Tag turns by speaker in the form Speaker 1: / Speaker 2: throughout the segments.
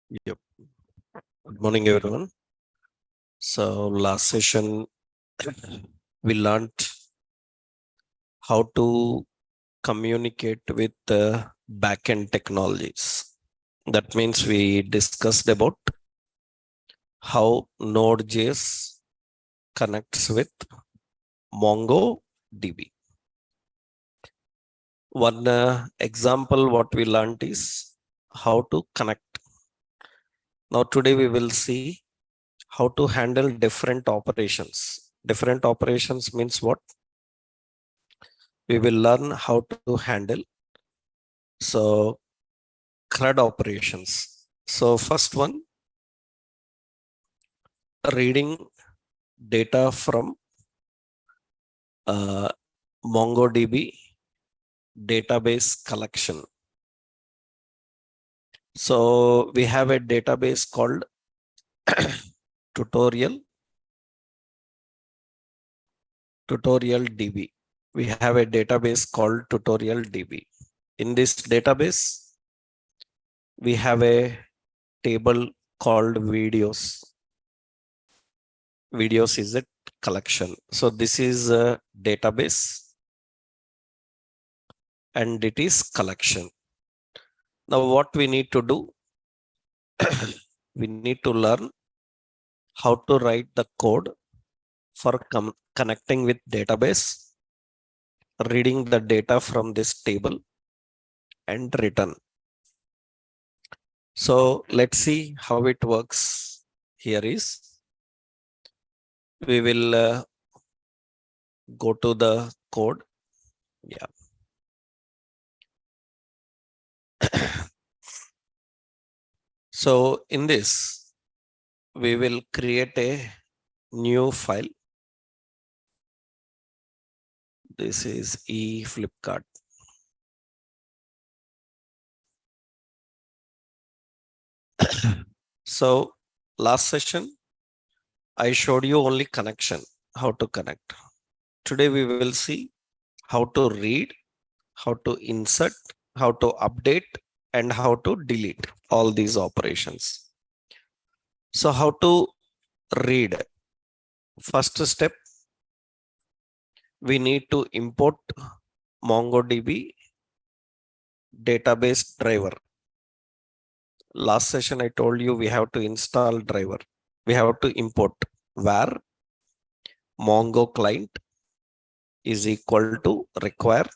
Speaker 1: Yep. Good morning, everyone. So last session, we learned how to communicate with backend technologies. That means we discussed about how Node.js connects with MongoDB. One example what we learned is how to connect. Now today we will see how to handle different operations. Different operations means what? We will learn how to handle CRUD operations. So first one, reading data from MongoDB database collection. So we have a database called tutorial DB. We have a database called tutorial DB. In this database, we have a table called videos. Videos is a collection. So this is a database and it is collection. Now what we need to do, we need to learn how to write the code for connecting with database, reading the data from this table and return. So let's see how it works. Here is, we will go to the code. Yeah. So in this, we will create a new file. This is eFlipkart. So last session, I showed you only connection, how to connect. Today we will see how to read, how to insert, how to update, and how to delete all these operations. So how to read? First step, we need to import MongoDB database driver. Last session I told you we have to install driver. We have to import where Mongo client is equal to require.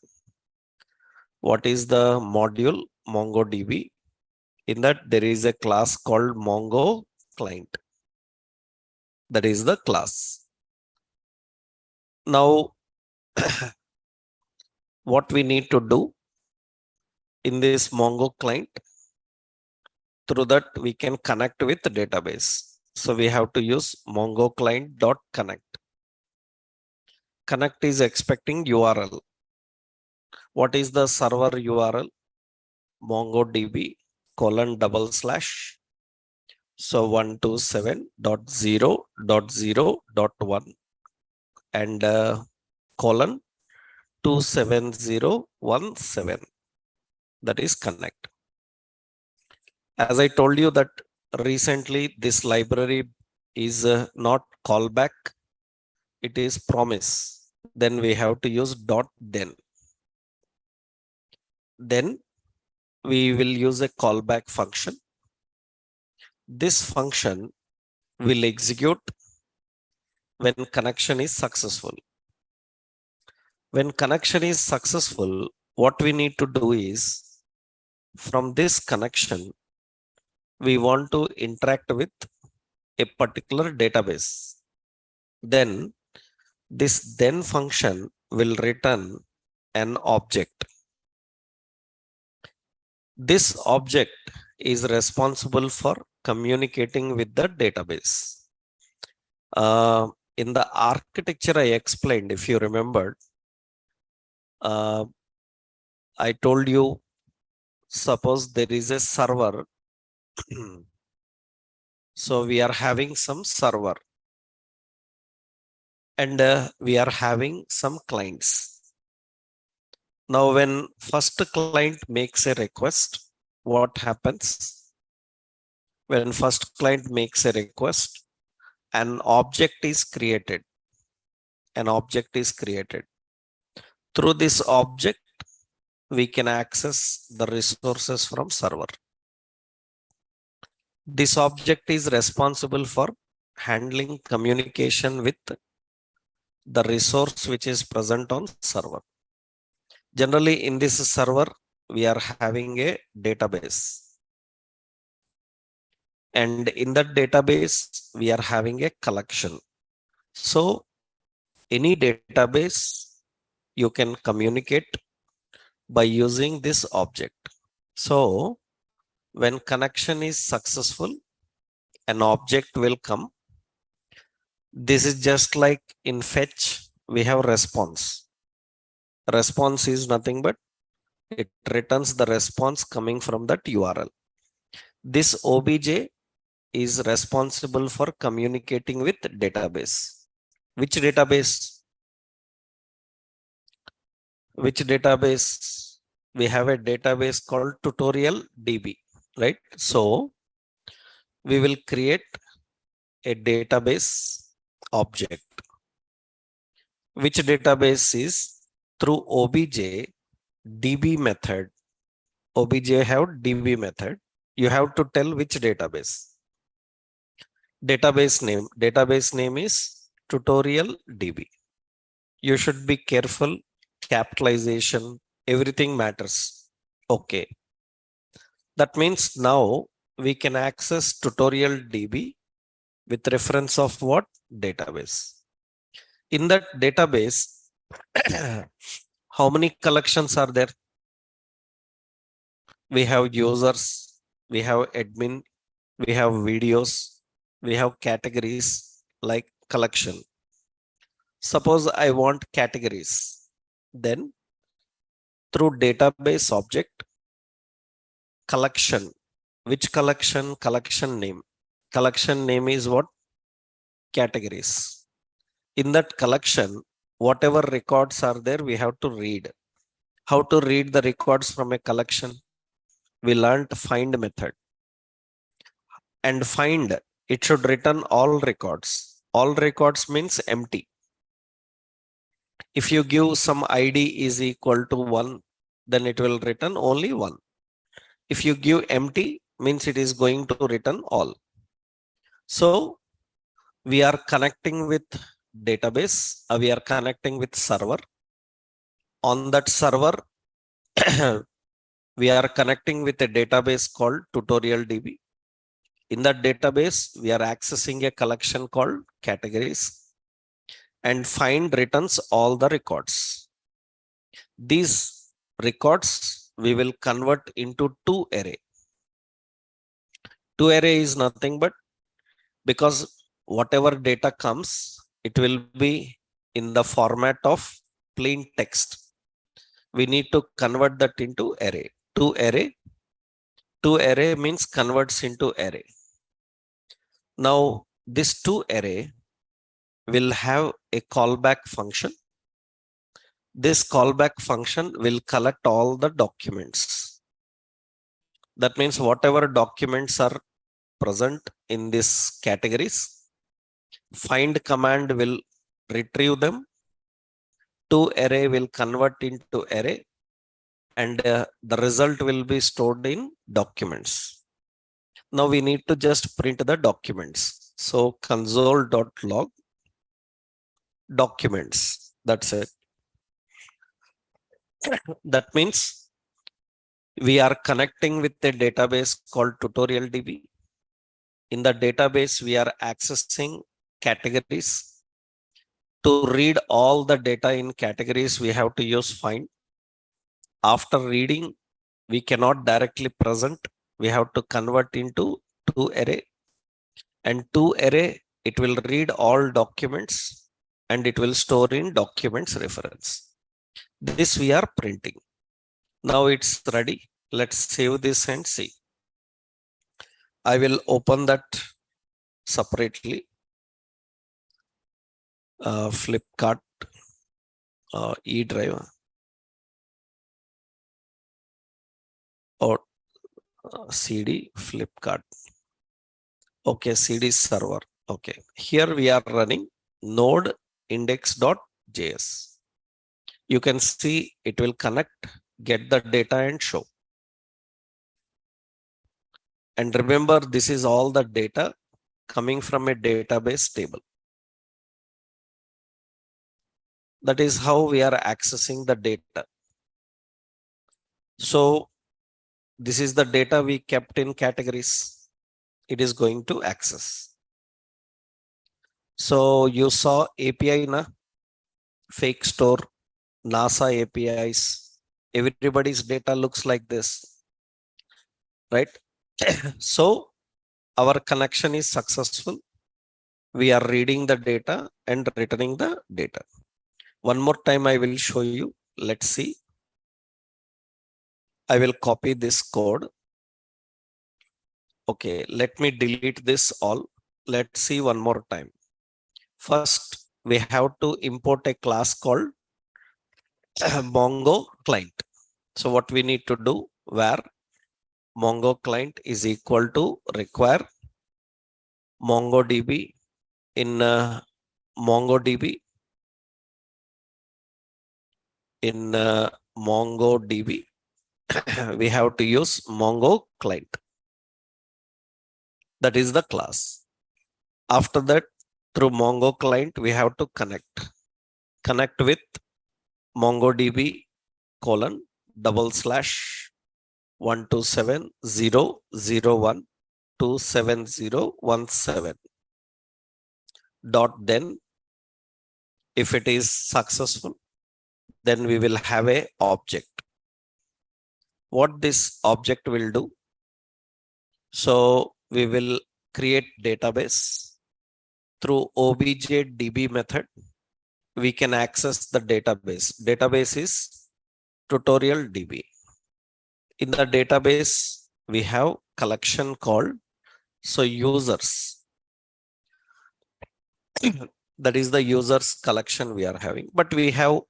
Speaker 1: What is the module MongoDB? In that there is a class called Mongo client. That is the class. Now, what we need to do in this Mongo client, through that we can connect with the database. So we have to use Mongo client.connect. Connect is expecting URL. What is the server URL? MongoDB : so 127.0.0.1 and colon 27017. That is connect. As I told you that recently this library is not callback, it is promise. Then we have to use .then. Then we will use a callback function. This function will execute when connection is successful. When connection is successful, what we need to do is, from this connection, we want to interact with a particular database. Then this then function will return an object. This object is responsible for communicating with the database. In the architecture I explained, if you remembered, I told you, suppose there is a server. So we are having some server and we are having some clients. Now when first client makes a request, what happens? When first client makes a request, an object is created. An object is created. Through this object, we can access the resources from server. This object is responsible for handling communication with the resource which is present on server. Generally, in this server, we are having a database. And in that database, we are having a collection. So, any database, you can communicate by using this object. So, when connection is successful, an object will come. This is just like in fetch, we have response. Response is nothing but it returns the response coming from that URL. This OBJ is responsible for communicating with database. Which database? Which database? We have a database called tutorial DB, right? So we will create a database object. Which database is through OBJ DB method. OBJ have DB method. You have to tell which database. Database name is tutorial DB. You should be careful. Capitalization, everything matters. Okay. That means now we can access tutorial DB with reference of what? Database. In that database, how many collections are there? We have users, we have admin, we have videos, we have categories like collection. Suppose I want categories. Then through database object, collection. Which collection? Collection name. Collection name is what? Categories. In that collection, whatever records are there, we have to read. How to read the records from a collection? We learned find method. And find, it should return all records. All records means empty. If you give some ID is equal to 1, then it will return only 1. If you give empty, means it is going to return all. So we are connecting with database, we are connecting with server. On that server, we are connecting with a database called tutorial DB. In that database, we are accessing a collection called categories, and find returns all the records. These records we will convert into 2 array. 2 array is nothing but, because whatever data comes, it will be in the format of plain text. We need to convert that into array. 2 array means converts into array. Now this 2 array will have a callback function. This callback function will collect all the documents. That means whatever documents are present in these categories, find command will retrieve them. 2 array will convert into array, and the result will be stored in documents. Now we need to just print the documents. So console.log documents. That's it. That means we are connecting with a database called tutorial DB. In the database, we are accessing categories. To read all the data in categories, we have to use find. After reading, we cannot directly present. We have to convert into 2 array. And 2 array, it will read all documents and it will store in documents reference. This we are printing. Now it's ready. Let's save this and see. I will open that separately. Flipkart eDrive or CD Flipkart. Okay, CD server. Okay, here we are running node index.js. You can see it will connect, get the data and show. And remember, this is all the data coming from a database table. That is how we are accessing the data. So this is the data we kept in categories. It is going to access. So you saw API na fake store, NASA APIs. Everybody's data looks like this, right? So our connection is successful. We are reading the data and returning the data. One more time I will show you. Let's see. I will copy this code. Okay, let me delete this all. Let's see one more time. First, we have to import a class called Mongo client. So what we need to do, where Mongo client is equal to require MongoDB in MongoDB in MongoDB. We have to use Mongo client. That is the class. After that, through Mongo client, we have to connect with MongoDB : /127.0.0.1 dot. Then if it is successful, then we will have a object. What this object will do? So we will create database through objdb method. We can access the database. Database is tutorial DB. In the database, we have collection called users. That is the users collection we are having, but we have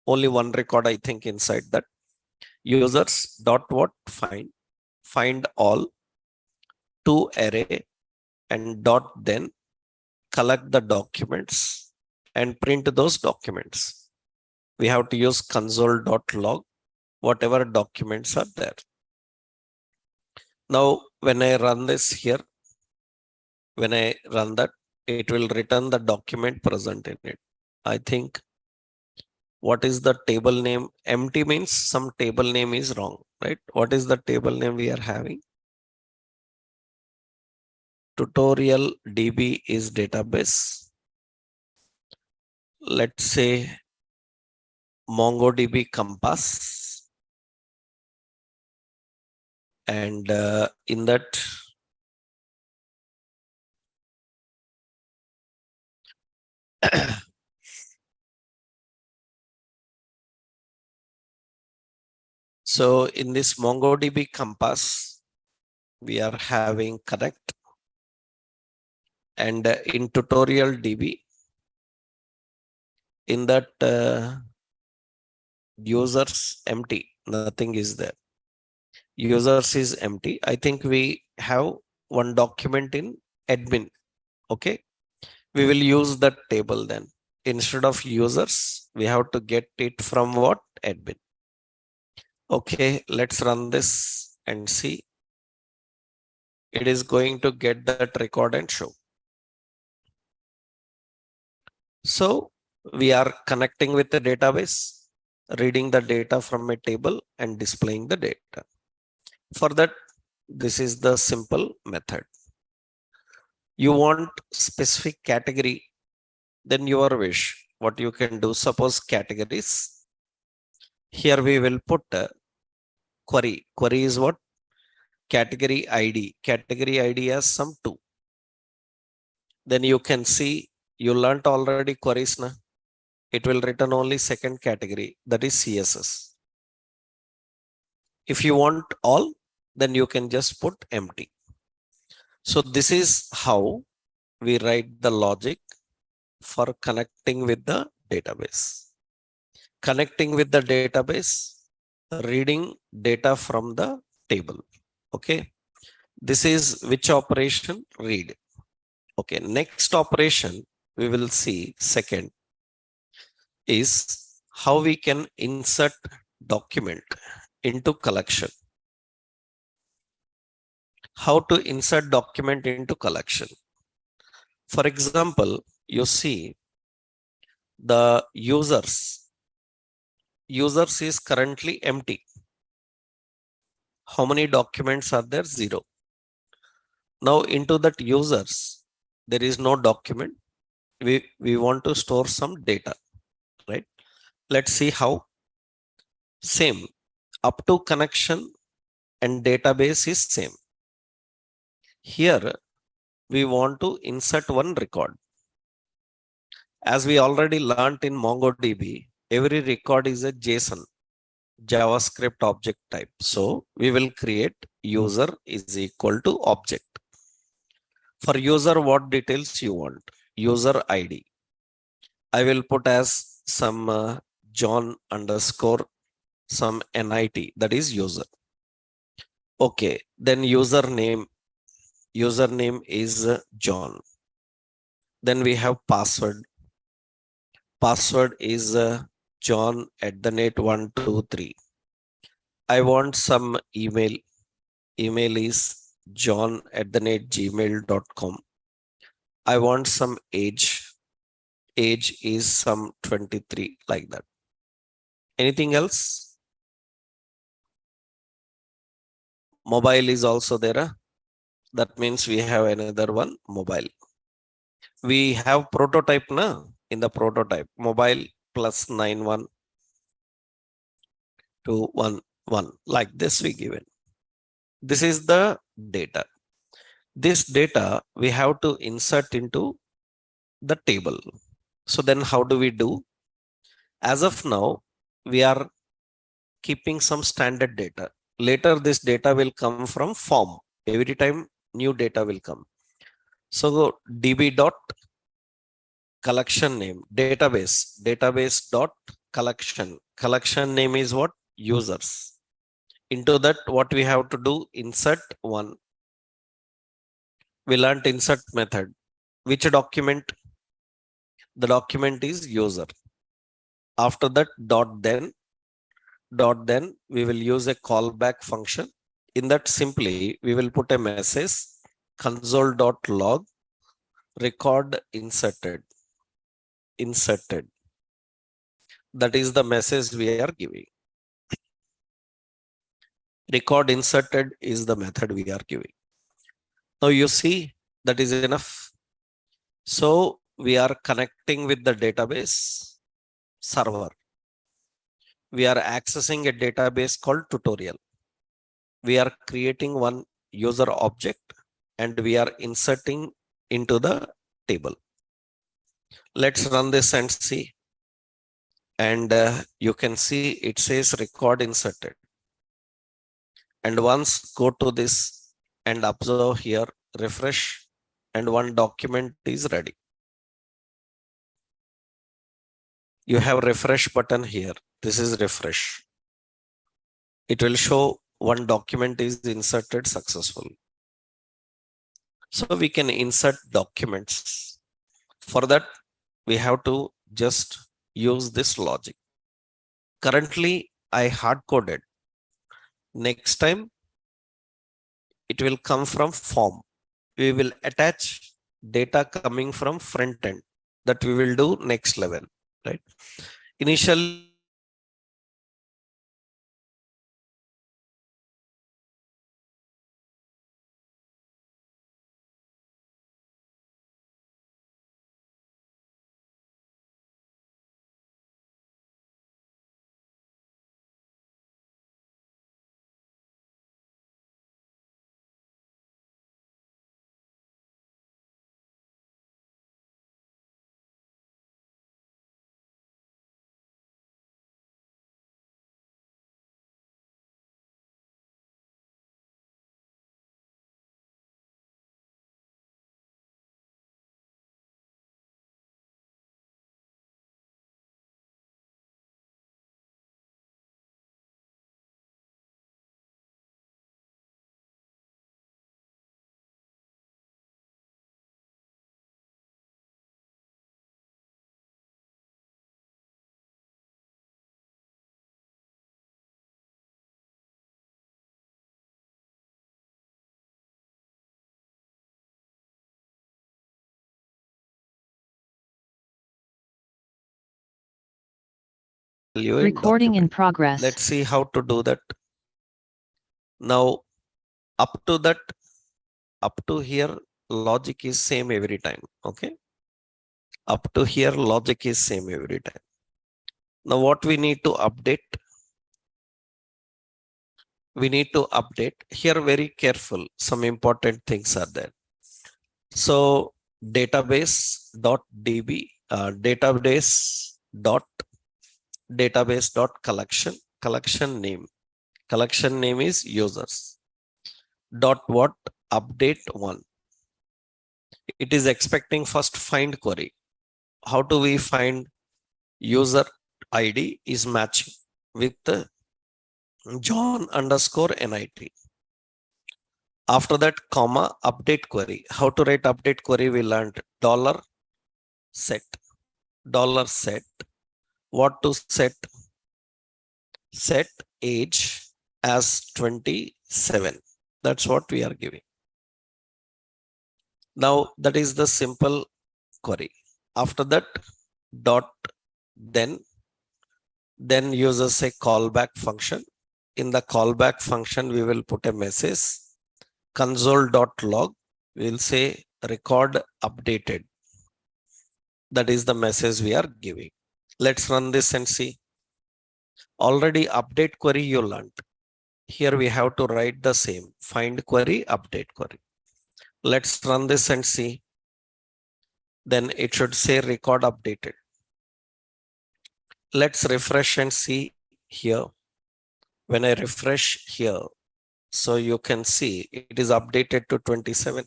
Speaker 1: only one record, I think, inside that. Users dot what find all to array and dot then collect the documents and print those documents. We have to use console.log whatever documents are there. Now, when I run this here, when I run that, it will return the document present in it. I think, what is the table name? Empty means some table name is wrong, right? What is the table name we are having? Tutorial DB is database. Let's say MongoDB Compass. And in that, so in this MongoDB Compass, we are having connect, and in tutorial DB, in that users empty, nothing is there. Users is empty. I think we have one document in admin. Okay, we will use that table then. Instead of users, we have to get it from what? Admin. Okay, let's run this and see. It is going to get that record and show. So we are connecting with the database, reading the data from a table and displaying the data. For that, this is the simple method. You want specific category, then your wish. What you can do, suppose categories. Here we will put a query. Query is what? Category ID. Category ID has some 2. Then you can see, you learnt already queries na. It will return only second category, that is CSS. If you want all, then you can just put empty. So this is how we write the logic for connecting with the database. Connecting with the database, reading data from the table. Okay. This is which operation? Read. Okay, next operation we will see second is how we can insert document into collection. How to insert document into collection. For example, you see the users is currently empty. How many documents are there? 0. Now into that users, there is no document. We want to store some data, right? Let's see how. Same, up to connection and database is same. Here we want to insert one record. As we already learned in MongoDB, every record is a JSON, JavaScript object type. So we will create user is equal to object. For user, what details you want? User ID. I will put as some John underscore some NIT, that is user. Okay, then username is John. Then we have password. Password is John at the net 123. I want some email. Email is john at the net gmail.com. I want some age. Age is some 23, like that. Anything else? Mobile is also there. That means we have another one, mobile. We have prototype now. In the prototype, mobile plus 912111, like this we given. This is the data. This data we have to insert into the table. So then how do we do? As of now, we are keeping some standard data. Later, this data will come from form. Every time new data will come. So db dot collection name, database dot collection name is what? Users. Into that, what we have to do? Insert one. We learned insert method. Which document? The document is user. After that, dot then we will use a callback function. In that, simply we will put a message console.log record inserted. That is the message we are giving. Record inserted is the method we are giving. Now you see that is enough. So we are connecting with the database server. We are accessing a database called tutorial. We are creating one user object and we are inserting into the table. Let's run this and see. And you can see it says record inserted. And once go to this and observe here, refresh, and one document is ready. You have refresh button here. This is refresh. It will show one document is inserted successfully. So we can insert documents. For that, we have to just use this logic. Currently, I hard coded. Next time, it will come from form. We will attach data coming from front end. That we will do next level, right? Initially, value in
Speaker 2: Recording in
Speaker 1: document.
Speaker 2: progress.
Speaker 1: Let's see how to do that. Now, up to that, up to here, logic is same every time. Okay. Up to here, logic is same every time. Now, what we need to update? We need to update here very careful. Some important things are there. So database.db, database.collection, collection name is users. Dot what? Update one. It is expecting first find query. How do we find user ID is matching with John underscore NIT. After that, comma, update query. How to write update query? We learned $set. $set. What to set? Set age as 27. That's what we are giving. Now that is the simple query. After that, dot then uses a callback function. In the callback function, we will put a message console.log. We will say record updated. That is the message we are giving. Let's run this and see. Already update query you learned. Here we have to write the same find query, update query. Let's run this and see. Then it should say record updated. Let's refresh and see here. When I refresh here, so you can see it is updated to 27.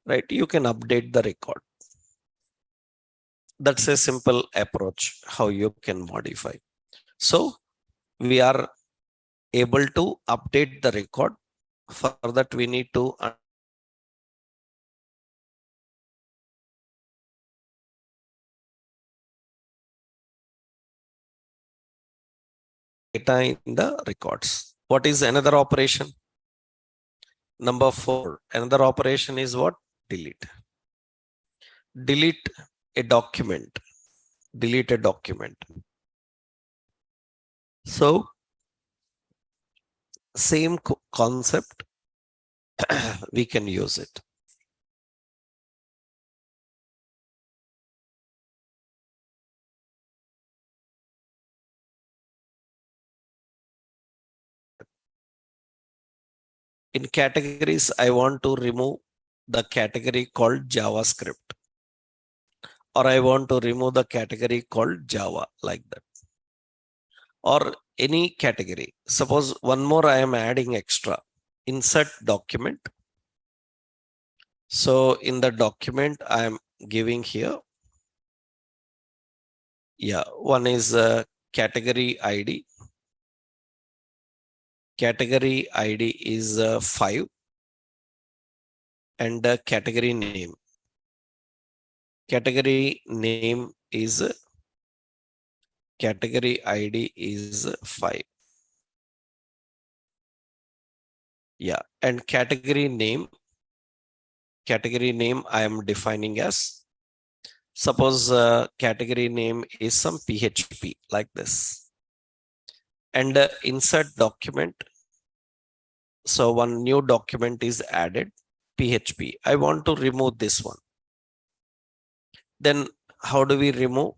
Speaker 1: Right? You can update the record. That's a simple approach how you can modify. So we are able to update the record. For that, we need to data in the records. What is another operation? Number 4. Another operation is what? Delete. Delete a document. Delete a document. So same concept, we can use it. In categories, I want to remove the category called JavaScript, or I want to remove the category called Java, like that, or any category. Suppose one more I am adding extra, insert document. So in the document, I am giving here, yeah, one is category ID. Category ID is 5, and the category name. Category name is category ID is 5. Yeah, and category name I am defining as, suppose category name is some PHP, like this, and insert document. So one new document is added, PHP. I want to remove this one. Then how do we remove?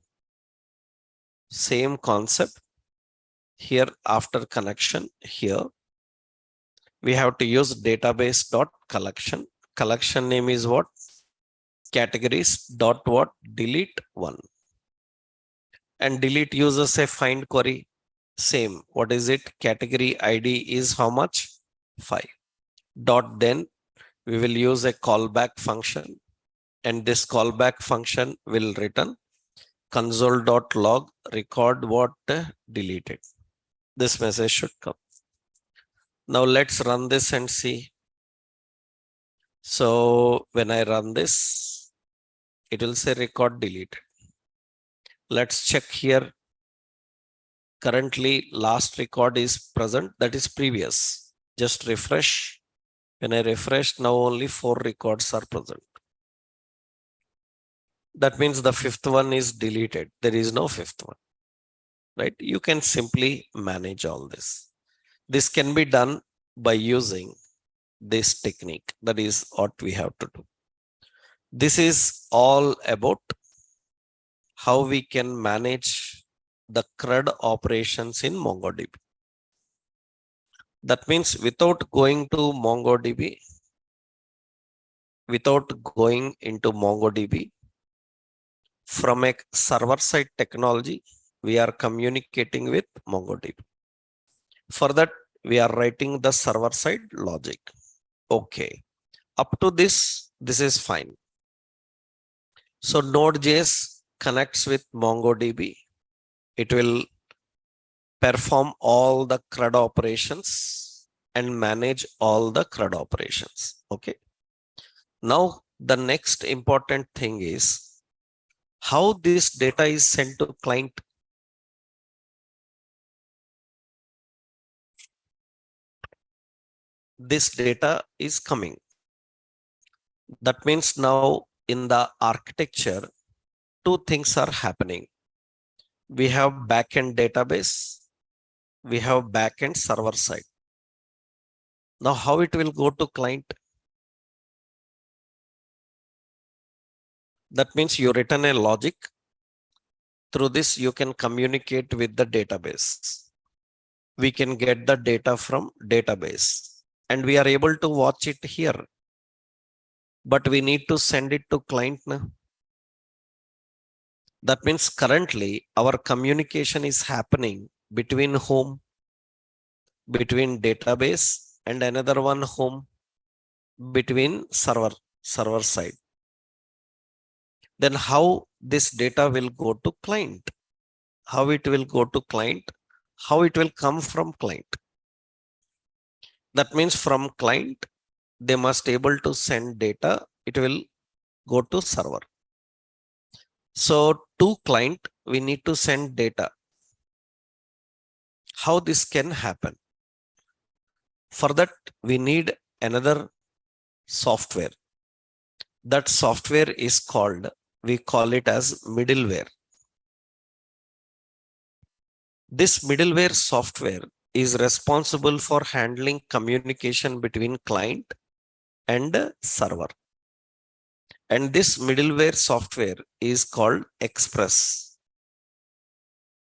Speaker 1: Same concept. Here after connection, here we have to use database.collection. Collection name is what? Categories dot what? Delete one. And delete uses a find query. Same. What is it? Category ID is how much? 5. Dot then we will use a callback function, and this callback function will return console.log record what deleted. This message should come. Now let's run this and see. So when I run this, it will say record deleted. Let's check here. Currently last record is present, that is previous. Just refresh. When I refresh, now only 4 records are present. That means the fifth one is deleted. There is no fifth one, right? You can simply manage all this. This can be done by using this technique. That is what we have to do. This is all about how we can manage the CRUD operations in MongoDB. That means without going to MongoDB, without going into MongoDB, from a server-side technology, we are communicating with MongoDB. For that, we are writing the server-side logic. Okay, up to this is fine. So Node.js connects with MongoDB. It will perform all the CRUD operations and manage all the CRUD operations. Okay. Now, the next important thing is how this data is sent to client. This data is coming. That means now in the architecture, two things are happening. We have backend database, we have backend server side. Now, how it will go to client? That means you written a logic. Through this, you can communicate with the database. We can get the data from database and we are able to watch it here. But we need to send it to client now. That means currently our communication is happening between whom? Between database and another one whom? Between server side. Then how this data will go to client? How it will go to client? How it will come from client? That means from client, they must able to send data. It will go to server. So to client, we need to send data. How this can happen? For that, we need another software. That software is called, we call it as middleware. This middleware software is responsible for handling communication between client and server. And this middleware software is called Express.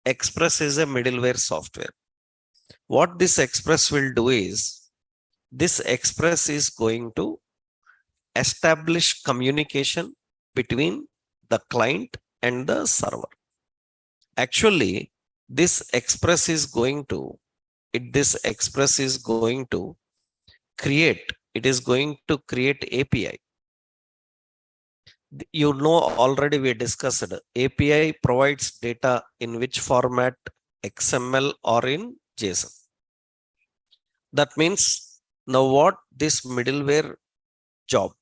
Speaker 1: Express is a middleware software. What this Express will do is, this Express is going to establish communication between the client and the server. Actually, this Express is going to, create API. You know, already we discussed API provides data in which format, XML or in JSON. That means now what this middleware job,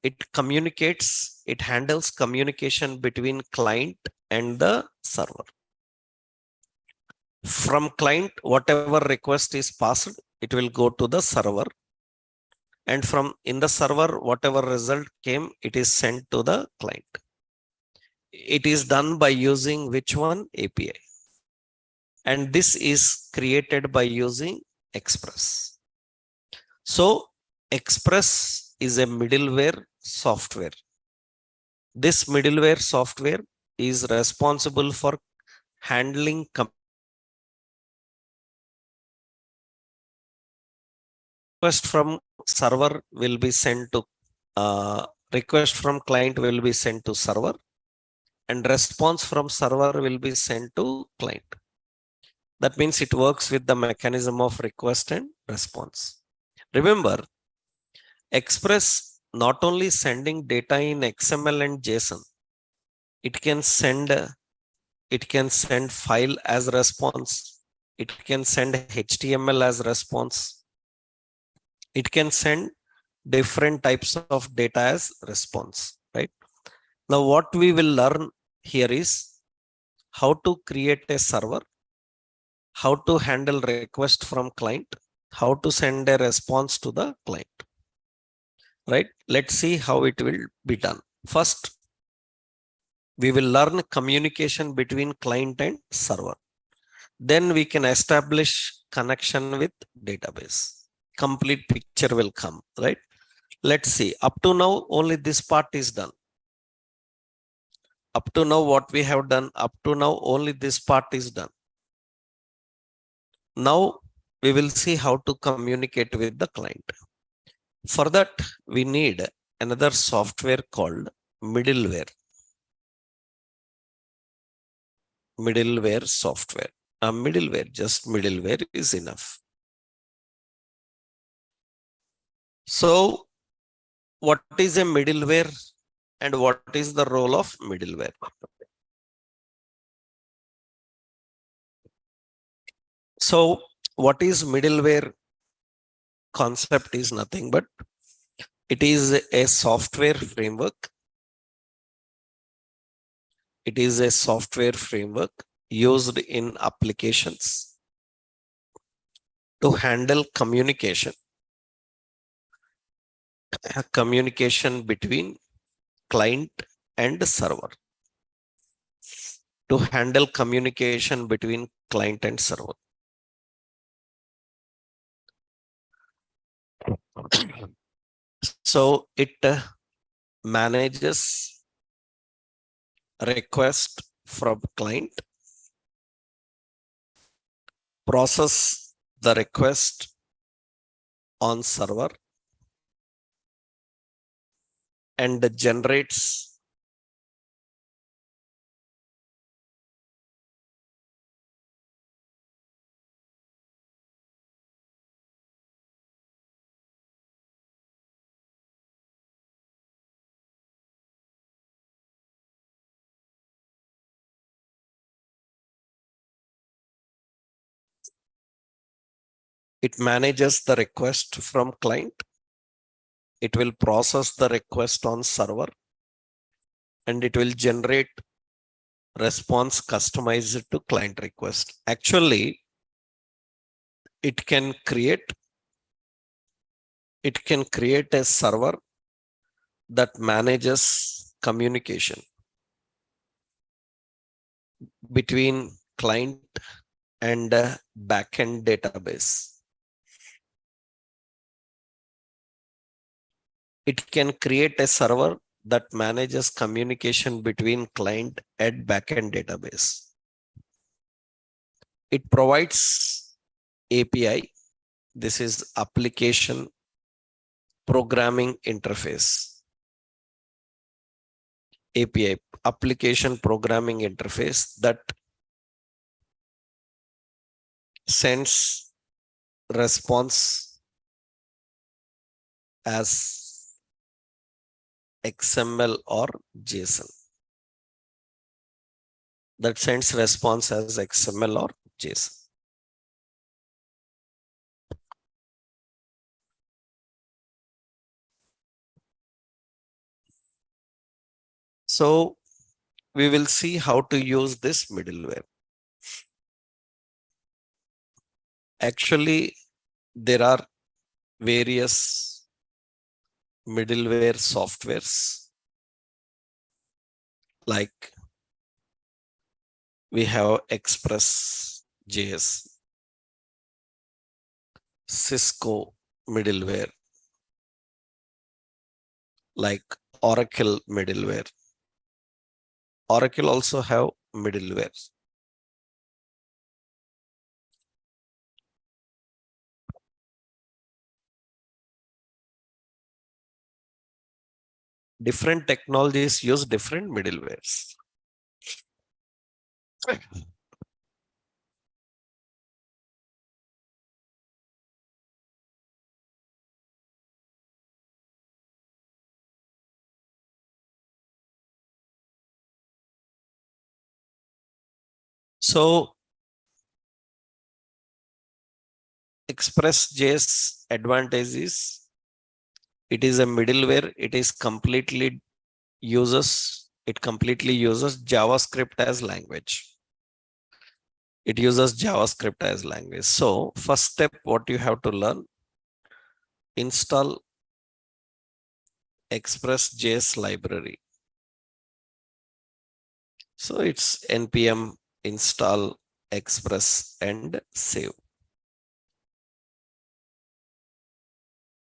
Speaker 1: it handles communication between client and the server. From client, whatever request is passed, it will go to the server. And from in the server, whatever result came, it is sent to the client. It is done by using which one? API. And this is created by using Express. So Express is a middleware software. This middleware software is responsible for handling request from server will be sent to request from client will be sent to server, and response from server will be sent to client. That means it works with the mechanism of request and response. Remember, Express not only sending data in XML and JSON, it can send file as response. It can send HTML as response. It can send different types of data as response, right? Now, what we will learn here is how to create a server, how to handle request from client, how to send a response to the client, right? Let's see how it will be done. First, We will learn communication between client and server. Then we can establish connection with database. Complete picture will come, right? Let's see. Up to now, only this part is done. Up to now, what we have done, up to now, only this part is done. Now we will see how to communicate with the client. For that, we need another software called middleware. Middleware software. Just middleware is enough. So what is a middleware and what is the role of middleware? So what is middleware? Concept is nothing but it is a software framework. It is a software framework used in applications to handle communication between client and server. To handle communication between client and server. So it manages request from client, process the request on server, and generates the request from client. It will process the request on server and it will generate response customized to client request. Actually, it can create a server that manages communication between client and backend database. It can create a server that manages communication between client and backend database. It provides API. This is application programming interface. API, application programming interface, that sends response as XML or JSON. That sends response as XML or JSON. So we will see how to use this middleware. Actually, there are various middleware softwares, like we have Express.js, Cisco middleware, like Oracle middleware. Oracle also have middleware. Different technologies use different middlewares. So Express.js advantage is it is a middleware. It completely uses JavaScript as language. It uses JavaScript as language. So first step, what you have to learn, install Express.js library. So it's npm install express and save.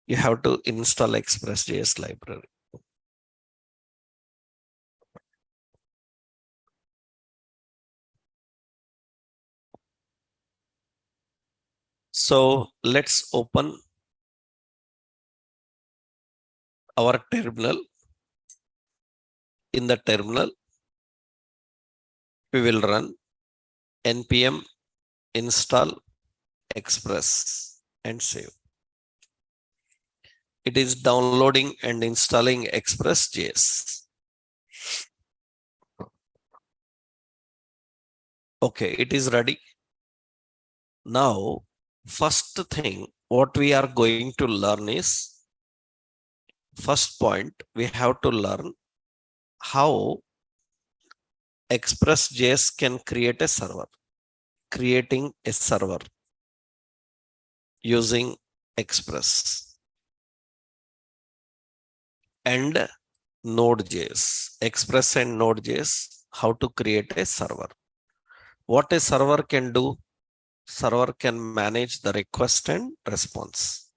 Speaker 1: You have to install express.js library. So let's open our terminal. In the terminal, we will run npm install express and save. It is downloading and installing express.js. Okay, it is ready. Now, first thing what we are going to learn is, first point, we have to learn how express.js can create a server. Creating a server using express and node.js. Express and node.js, how to create a server. What a server can do: server can manage the request and response.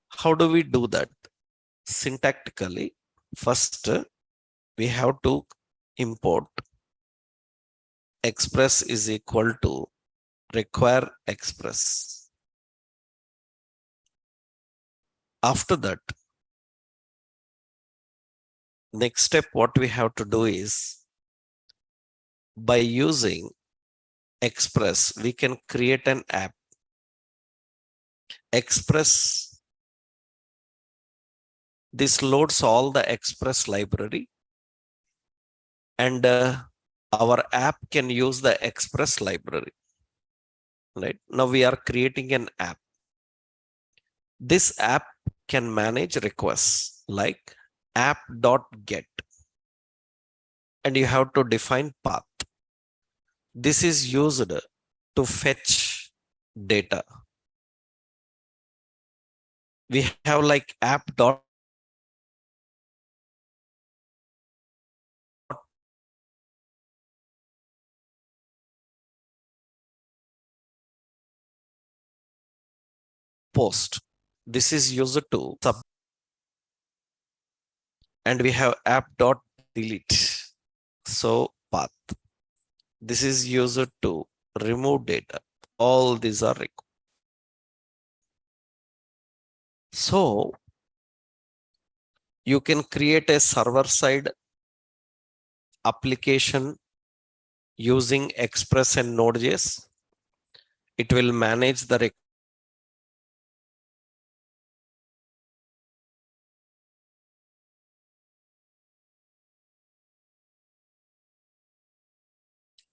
Speaker 1: How do we do that? Syntactically, first we have to import express is equal to require express. After that, next step what we have to do is, by using express we can create an app. Express, this loads all the express library, and our app can use the express library. Right now we are creating an app. This app can manage requests like app.get, and you have to define path. This is used to fetch data. We have like app.post. This is used to sub, and we have app.delete. So path. This is used to remove data. All these are required. So you can create a server-side application using Express and Node.js. It will manage the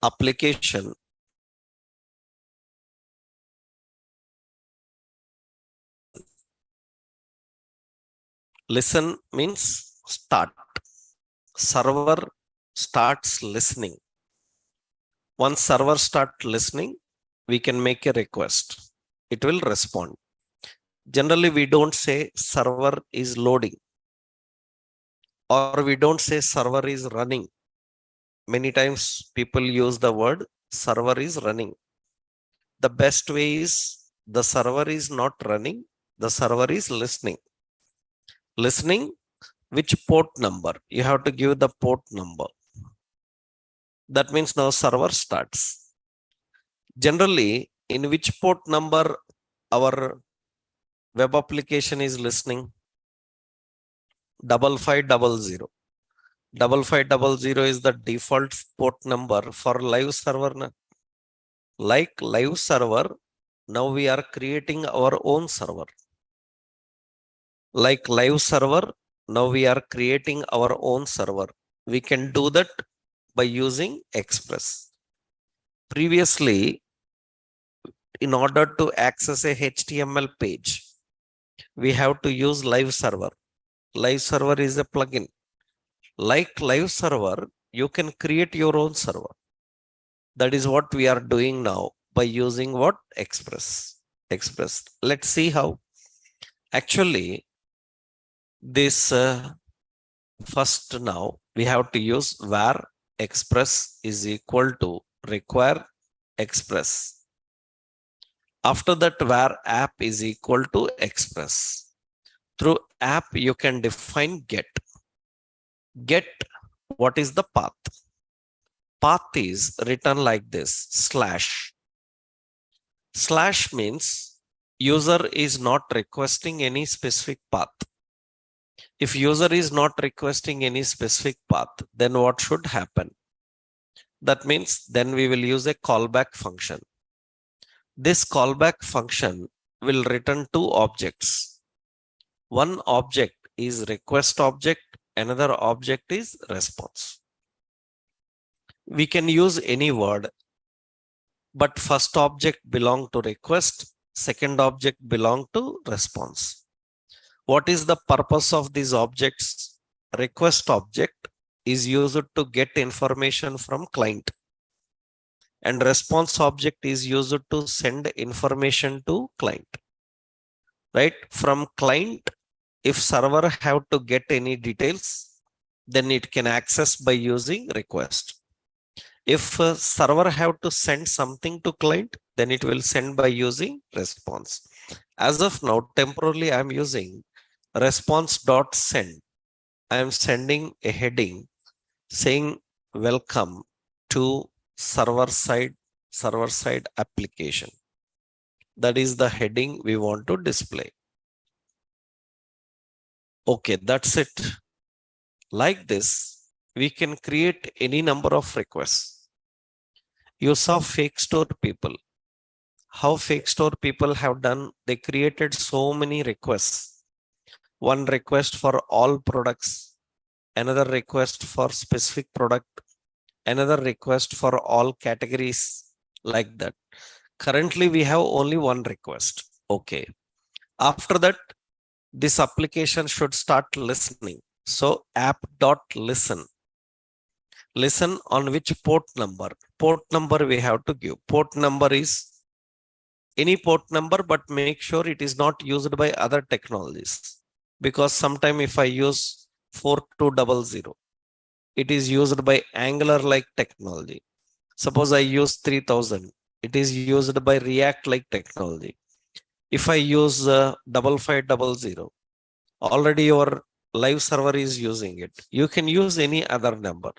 Speaker 1: application. Listen means start. Server starts listening. Once server starts listening, we can make a request. It will respond. Generally, we don't say server is loading, or we don't say server is running. Many times people use the word server is running. The best way is the server is not running, the server is listening. Listening which port number? You have to give the port number. That means now server starts. Generally, in which port number our web application is listening? 5500. 5500 is the default port number for live server. Like live server, now we are creating our own server. Like live server, now we are creating our own server. We can do that by using Express. Previously, in order to access a HTML page, we have to use live server. Live server is a plugin. Like live server, you can create your own server. That is what we are doing now by using what? Express. Express. Let's see how. Actually, this first now we have to use var express is equal to require express. After that, var app is equal to express. Through app, you can define get. Get, what is the path? Path is written like this, slash. Slash means user is not requesting any specific path. If user is not requesting any specific path, then what should happen? That means then we will use a callback function. This callback function will return two objects. One object is request object, another object is response. We can use any word, but first object belong to request, second object belong to response. What is the purpose of these objects? Request object is used to get information from client, and response object is used to send information to client. Right? From client, if server have to get any details, then it can access by using request. If server have to send something to client, then it will send by using response. As of now, temporarily I'm using response.send. I am sending a heading saying welcome to server side application. That is the heading we want to display. Okay, that's it. Like this, we can create any number of requests. You saw fake store people. How fake store people have done, they created so many requests. One request for all products, another request for specific product, another request for all categories, like that. Currently, we have only one request. Okay. After that, this application should start listening. So app.listen. Listen on which port number? Port number we have to give. Port number is any port number, but make sure it is not used by other technologies. Because sometime if I use 4200, it is used by Angular like technology. Suppose I use 3000, it is used by React like technology. If I use 5500, already your live server is using it. You can use any other number.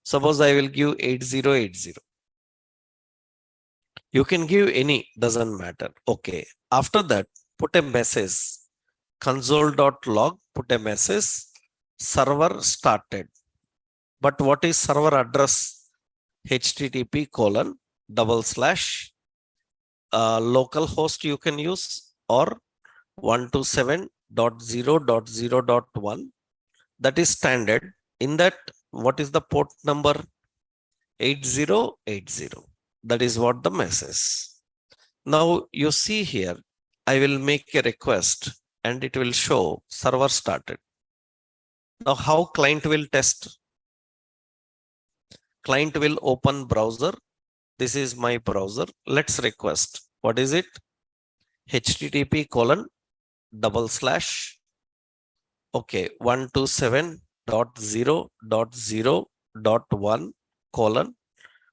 Speaker 1: Suppose I will give 8080. You can give any, doesn't matter. Okay. After that, put a message. Console.log, put a message. Server started. But what is server address? http:// localhost you can use, or 127.0.0.1. That is standard. In that, what is the port number? 8080. That is what the message. Now you see here, I will make a request and it will show server started. Now how client will test? Client will open browser. This is my browser. Let's request. What is it? http:// okay, 127.0.0.1 :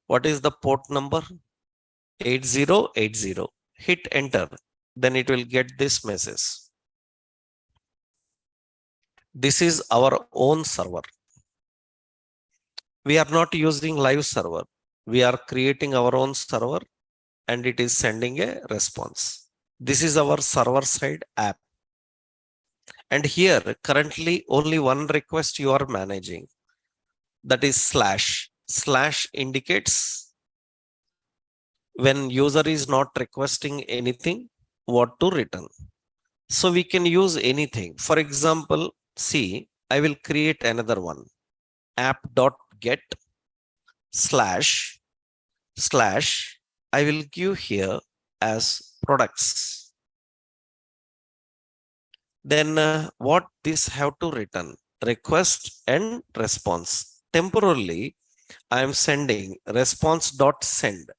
Speaker 1: what is the port number? 8080. Hit enter. Then it will get this message. This is our own server. We are not using live server. We are creating our own server and it is sending a response. This is our server side app. And here currently only one request you are managing. That is slash. Slash indicates when user is not requesting anything, what to return. So we can use anything. For example, see, I will create another one. App.get / I will give here as products. Then what this have to return? Request and response. Temporarily, I am sending response.send.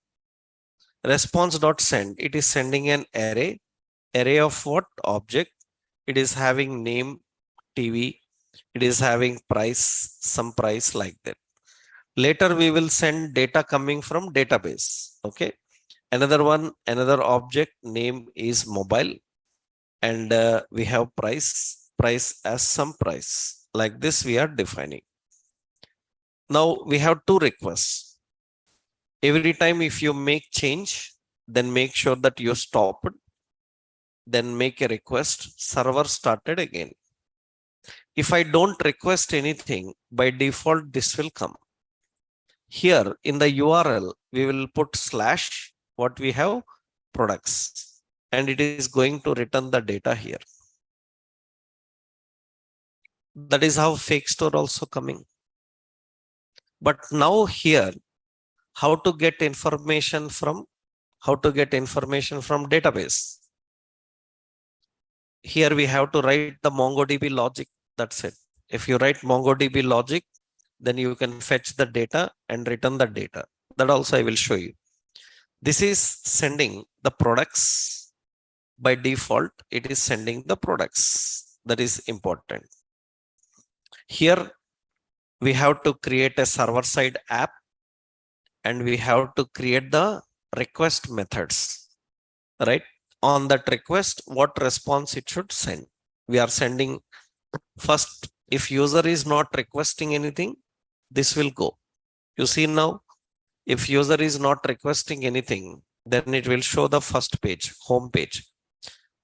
Speaker 1: Response.send, it is sending an array. Array of what? Object. It is having name, TV. It is having price, some price like that. Later, we will send data coming from database. Okay. Another one, another object name is mobile, and we have price as some price. Like this, we are defining. Now we have two requests. Every time if you make change, then make sure that you stop it, then make a request, server started again. If I don't request anything, by default, this will come. Here in the URL, we will put slash what we have products, and it is going to return the data here. That is how fake store also coming. But now here, how to get information from database. Here we have to write the MongoDB logic. That's it. If you write MongoDB logic, then you can fetch the data and return the data. That also I will show you. This is sending the products. By default, it is sending the products. That is important. Here we have to create a server-side app, and we have to create the request methods, right? On that request, what response it should send. We are sending first, if user is not requesting anything, this will go. You see now, if user is not requesting anything, then it will show the first page, home page.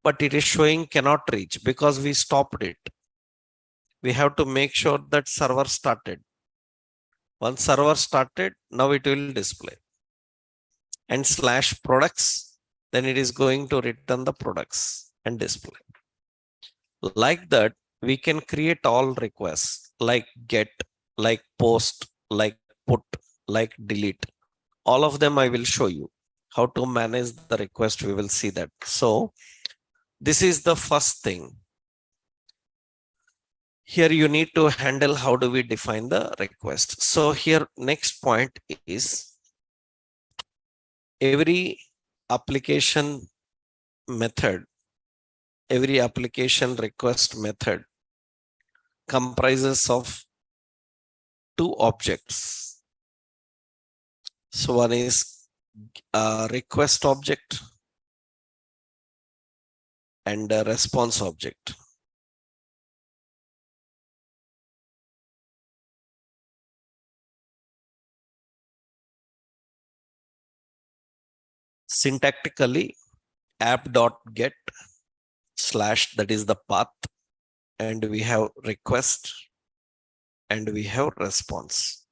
Speaker 1: But it is showing cannot reach because we stopped it. We have to make sure that server started. Once server started, now it will display. And slash products, then it is going to return the products and display. Like that, we can create all requests like get, like post, like put, like delete. All of them I will show you how to manage the request. We will see that. So this is the first thing. Here you need to handle how do we define the request. So here next point is every application method, every application request method comprises of two objects. So one is a request object and a response object. Syntactically, app.get slash, that is the path, and we have request and we have response.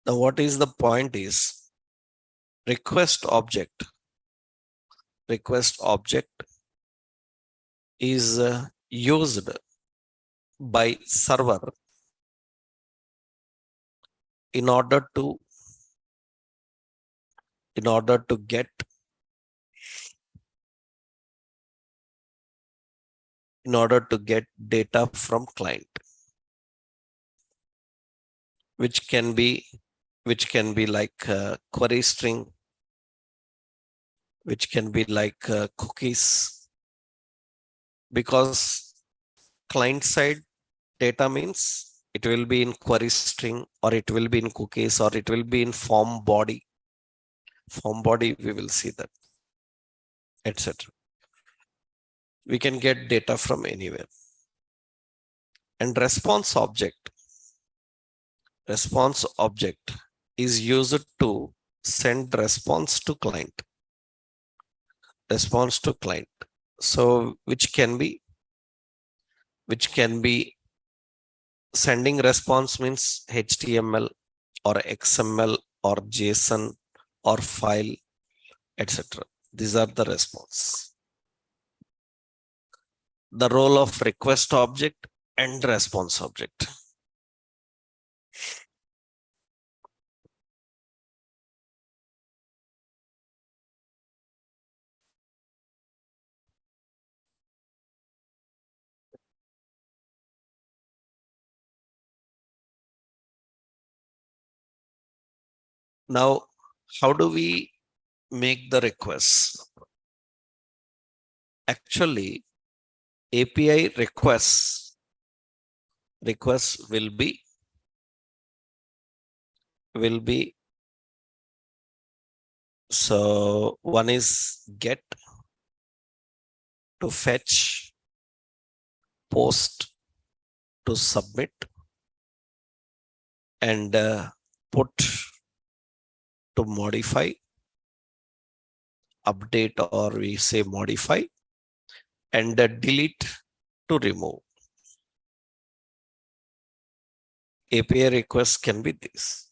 Speaker 1: Now what is the point is request object is used by server in order to get data from client, which can be like query string, which can be like cookies, because client side data means it will be in query string, or it will be in cookies, or it will be in form body. We will see that, etc. We can get data from anywhere. And response object is used to send response to client. So which can be sending response means HTML or XML or JSON or file, etc. These are the response. The role of request object and response object. Now, how do we make the requests? Actually, API requests will be so one is get to fetch, post to submit, and put to modify, update, or we say modify, and delete to remove. API requests can be this: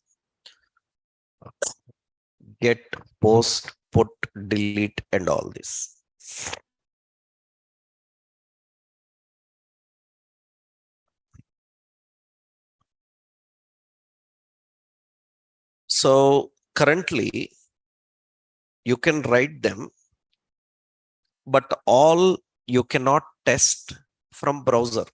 Speaker 1: get, post, put, delete, and all this. So currently you can write them, but all you cannot test from browser.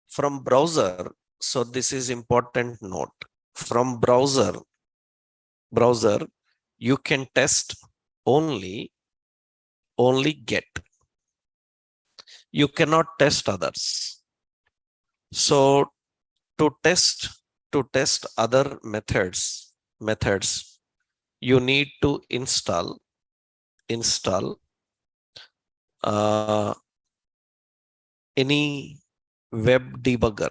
Speaker 1: From browser, so this is important note. From browser, you can test only get. You cannot test others. So to test other methods, you need to install any web debugger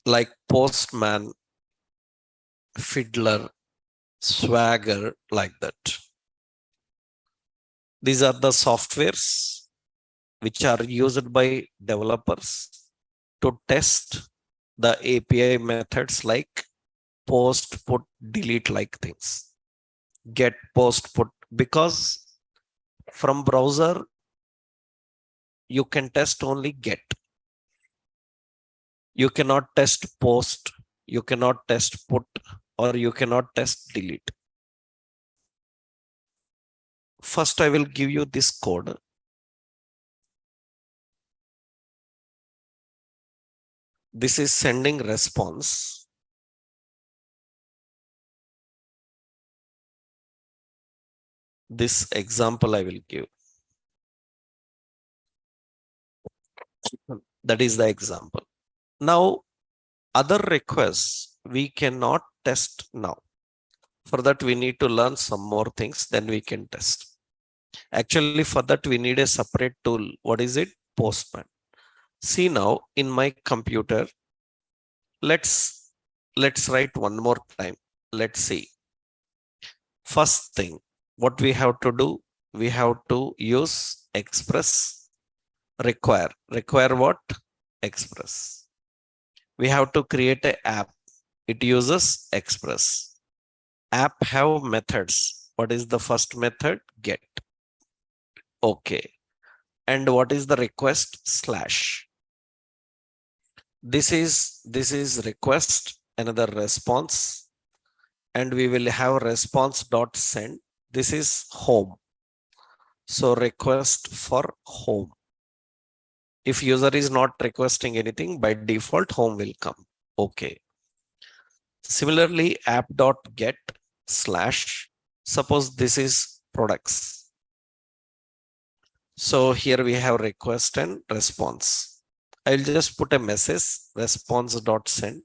Speaker 1: like Postman, Fiddler, Swagger, like that. These are the softwares which are used by developers to test the API methods like post, put, delete, like things. Get, post, put, because from browser you can test only get. You cannot test post, you cannot test put, or you cannot test delete. First, I will give you this code. This is sending response. This example I will give. That is the example. Now, other requests we cannot test now. For that, we need to learn some more things, then we can test. Actually, for that, we need a separate tool. What is it? Postman. See now, in my computer, let's write one more time. Let's see. First thing, what we have to do, we have to use express require. Require what? Express. We have to create an app. It uses express. App have methods. What is the first method? Get. Okay. And what is the request? Slash. This is request, another response, and we will have response dot send. This is home. So request for home. If user is not requesting anything, by default home will come. Okay. Similarly, app dot get slash. Suppose this is products. So here we have request and response. I'll just put a message, response dot send,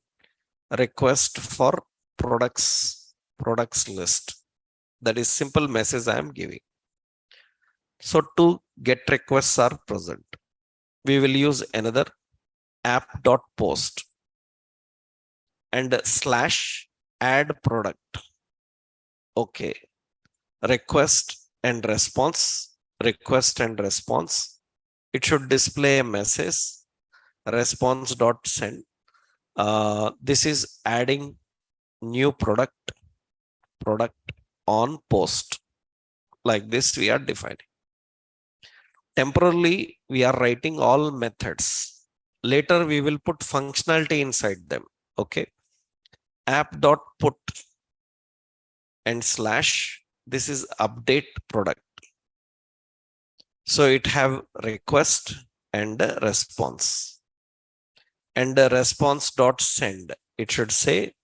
Speaker 1: request for products list. That is simple message I am giving. So two get requests are present. We will use another app dot post and slash add product. Okay. Request and response. It should display a message, response dot send. This is adding new product on post. Like this we are defining. Temporarily we are writing all methods. Later we will put functionality inside them. Okay. App dot put and slash. This is update product. So it have request and response. And the response dot send. It should say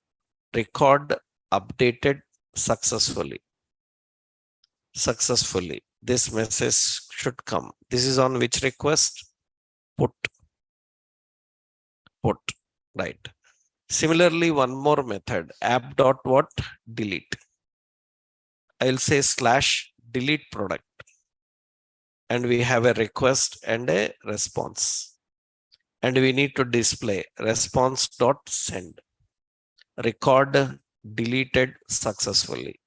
Speaker 1: record updated successfully. This message should come. This is on which request? Put, right. Similarly, one more method, app dot what? Delete. I'll say slash delete product. And we have a request and a response. And we need to display response dot send. Record deleted successfully.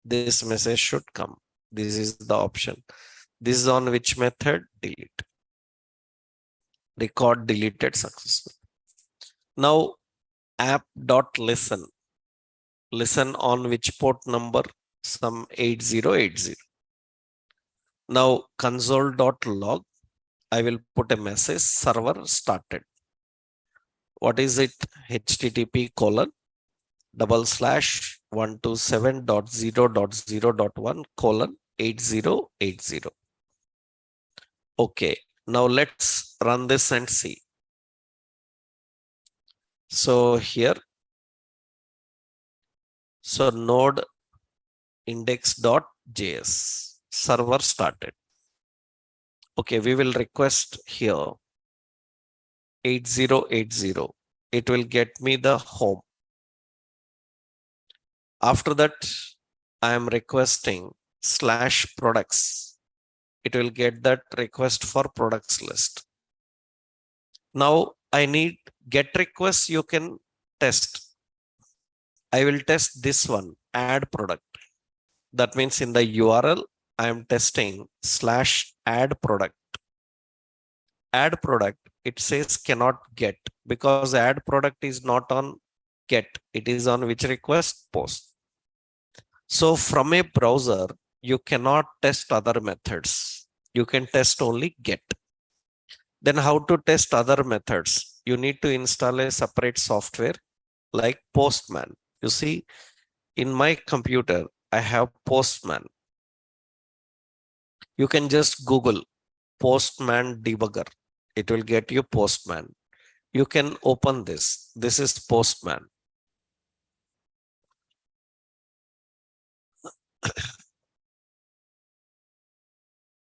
Speaker 1: This message should come. This is the option. This is on which method? Delete. Record deleted successfully. Now app.listen. Listen on which port number? Some 8080. Now console.log. I will put a message server started. What is it? http://127.0.0.1:8080. Okay, now let's run this and see. So here, so node index.js server started. Okay, we will request here 8080. It will get me the home. After that, I am requesting /products. It will get that request for products list. Now I need get requests. You can test. I will test this one, add product. That means in the URL, I am testing /add product. Add product, it says cannot get because add product is not on get. It is on which request? Post. So from a browser, you cannot test other methods. You can test only get. Then how to test other methods? You need to install a separate software like Postman. You see, in my computer, I have Postman. You can just Google Postman debugger. It will get you Postman. You can open this. This is Postman.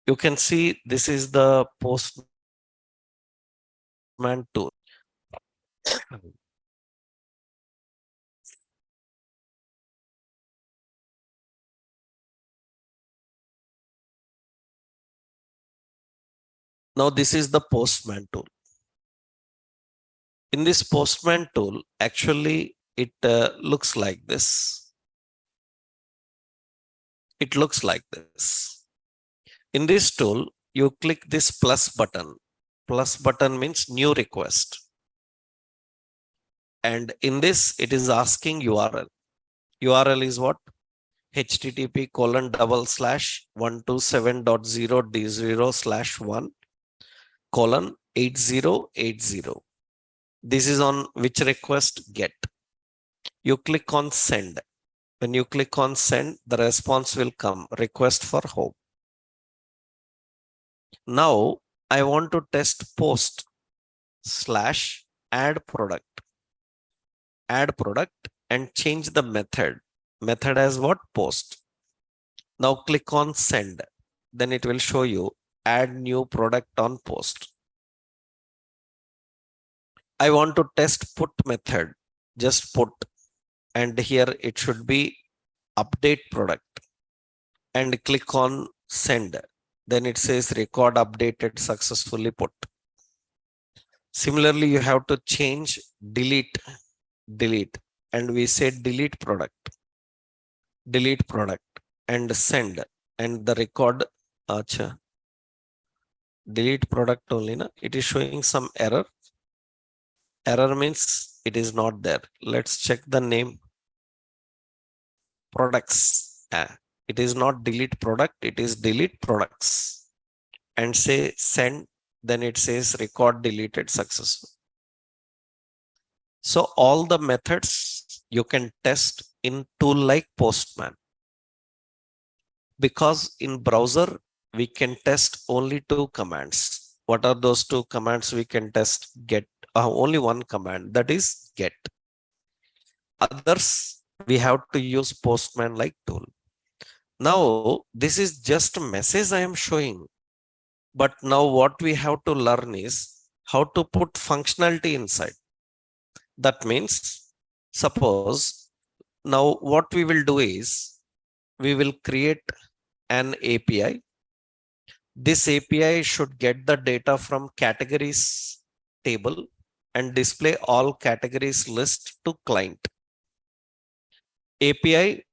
Speaker 1: You can see this is the Postman tool. Now this is the Postman tool. In this Postman tool, actually it looks like this. It looks like this. In this tool, you click this plus button. Plus button means new request. And in this, it is asking URL. URL is what? http://127.0.d0/1:8080. This is on which request? Get. You click on send. When you click on send, the response will come, request for home. Now I want to test post /add product. Add product and change the method. Method as what? Post. Now click on send. Then it will show you add new product on post. I want to test put method. Just put. And here it should be update product. And click on send. Then it says record updated successfully put. Similarly, you have to change delete. And we say delete product and send, and the record delete product only. It is showing some error. Error means it is not there. Let's check the name. Products. It is not delete product, it is delete products. And say send, then it says record deleted successful. So all the methods you can test in tool like Postman. Because in browser, we can test only 2 commands. What are those 2 commands we can test? Get. Only one command, that is get. Others we have to use Postman like tool. Now, this is just a message I am showing. But now what we have to learn is how to put functionality inside. That means, suppose now what we will do is we will create an API. This API should get the data from categories table and display all categories list to client. API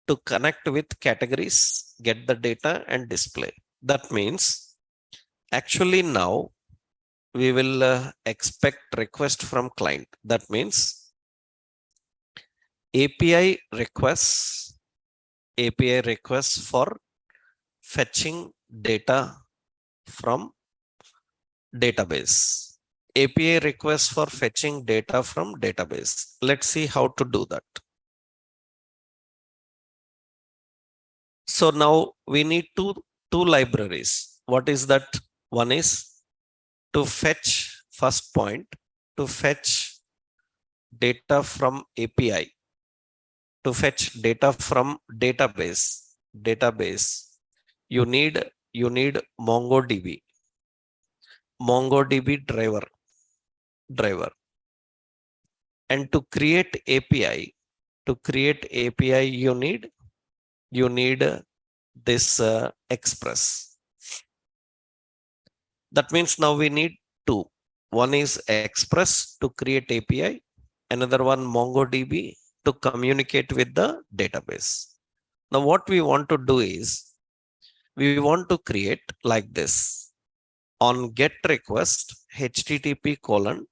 Speaker 1: to connect with categories, get the data and display. That means actually now we will expect request from client. That means API requests for fetching data from database. API requests for fetching data from database. Let's see how to do that. So now we need two libraries. What is that? One is to fetch, first point, to fetch data from API, to fetch data from database. You need MongoDB driver. And to create API, you need this Express. That means now we need two. One is Express to create API, another one MongoDB to communicate with the database. Now what we want to do is we want to create like this. On get request http colon,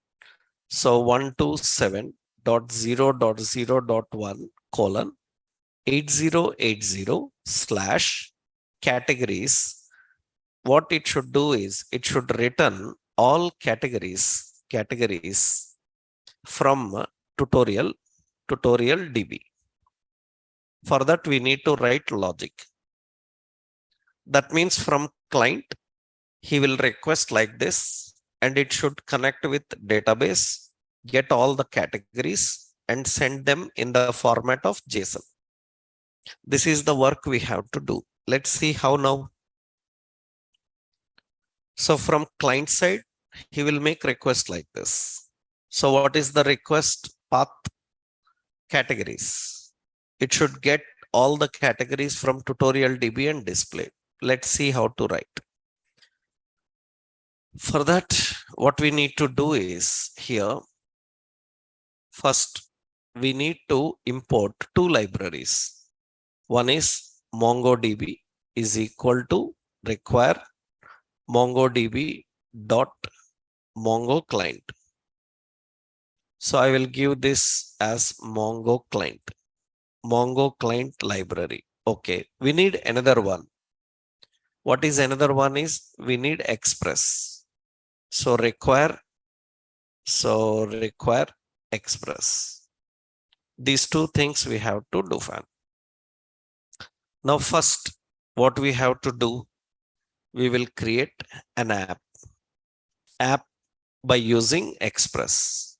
Speaker 1: so 127.0.0.1 colon 8080 slash categories. What it should do is it should return all categories from tutorial DB. For that we need to write logic. That means from client he will request like this and it should connect with database, get all the categories and send them in the format of JSON. This is the work we have to do. Let's see how now. So from client side, he will make request like this. So what is the request path? Categories. It should get all the categories from tutorial DB and display. Let's see how to write. For that, what we need to do is here, first, we need to import two libraries. One is MongoDB is equal to require MongoDB dot Mongo client. So I will give this as Mongo client library. Okay, we need another one. What is another one is we need Express. So require Express. These two things we have to do. Now first, what we have to do, we will create an app by using Express.